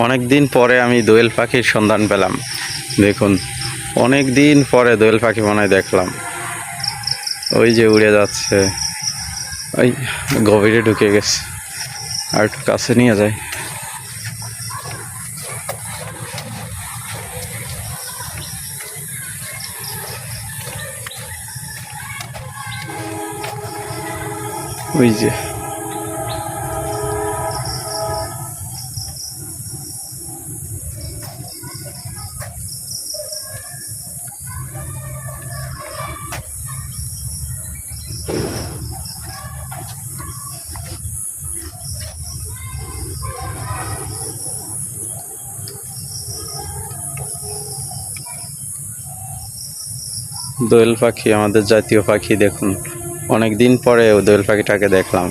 অনেক দিন পরে আমি দোয়েল পাখির সন্ধান পেলাম। দেখুন, অনেক দিন পরে দোয়েল পাখি মনে হয় দেখলাম। ওই যে উড়ে যাচ্ছে, ওই গভীরে ঢুকে গেছে। আর একটু কাছে নিয়ে যায়। ওই যে দোয়েল পাখি আমাদের জাতীয় পাখি। দেখুন, অনেক দিন পরে দোয়েল পাখিটাকে দেখলাম।